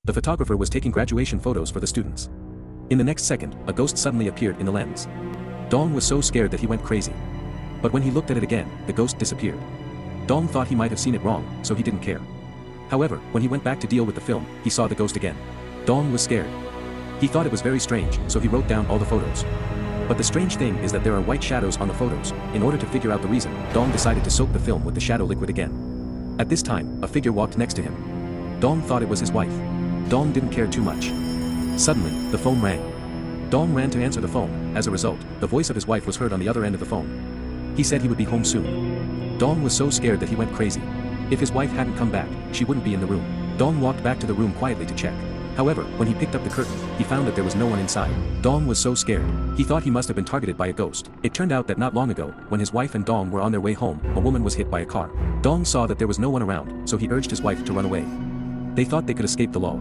The photographer was taking graduation photos for the students. In the next second, a ghost suddenly appeared in the lens. Dong was so scared that he went crazy. But when he looked at it again, the ghost disappeared. Dong thought he might have seen it wrong, so he didn't care. However, when he went back to deal with the film, he saw the ghost again. Dong was scared. He thought it was very strange, so he wrote down all the photos. But the strange thing is that there are white shadows on the photos. In order to figure out the reason, Dong decided to soak the film with the shadow liquid again. At this time, a figure walked next to him. Dong thought it was his wife. Dong didn't care too much. Suddenly, the phone rang. Dong ran to answer the phone. As a result, the voice of his wife was heard on the other end of the phone. He said he would be home soon. Dong was so scared that he went crazy. If his wife hadn't come back, she wouldn't be in the room. Dong walked back to the room quietly to check. However, when he picked up the curtain, he found that there was no one inside. Dong was so scared. He thought he must have been targeted by a ghost. It turned out that not long ago, when his wife and Dong were on their way home, a woman was hit by a car. Dong saw that there was no one around, so he urged his wife to run away. They thought they could escape the law.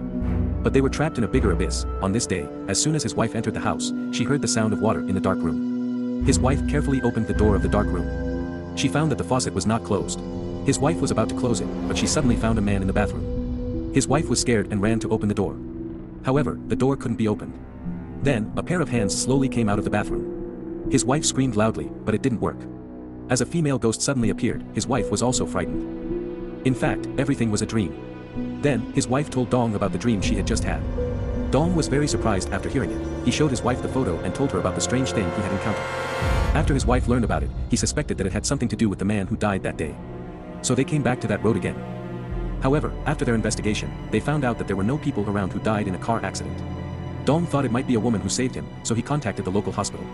But they were trapped in a bigger abyss. On this day, as soon as his wife entered the house, she heard the sound of water in the dark room. His wife carefully opened the door of the dark room. She found that the faucet was not closed. His wife was about to close it, but she suddenly found a man in the bathroom. His wife was scared and ran to open the door. However, the door couldn't be opened. Then, a pair of hands slowly came out of the bathroom. His wife screamed loudly, but it didn't work. As a female ghost suddenly appeared, his wife was also frightened. In fact, everything was a dream. Then, his wife told Dong about the dream she had just had. Dong was very surprised after hearing it. He showed his wife the photo and told her about the strange thing he had encountered. After his wife learned about it, he suspected that it had something to do with the man who died that day. So they came back to that road again. However, after their investigation, they found out that there were no people around who died in a car accident. Dong thought it might be a woman who saved him, so he contacted the local hospital.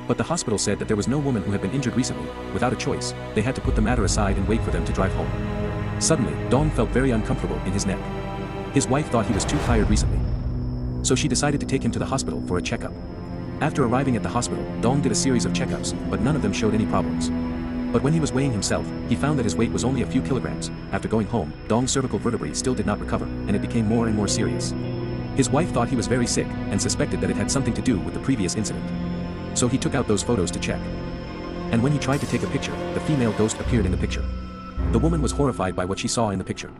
But the hospital said that there was no woman who had been injured recently. Without a choice, they had to put the matter aside and wait for them to drive home. Suddenly, Dong felt very uncomfortable in his neck. His wife thought he was too tired recently. So she decided to take him to the hospital for a checkup. After arriving at the hospital, Dong did a series of checkups, but none of them showed any problems. But when he was weighing himself, he found that his weight was only a few kilograms. After going home, Dong's cervical vertebrae still did not recover, and it became more and more serious. His wife thought he was very sick, and suspected that it had something to do with the previous incident. So he took out those photos to check. And when he tried to take a picture, the female ghost appeared in the picture. The woman was horrified by what she saw in the picture.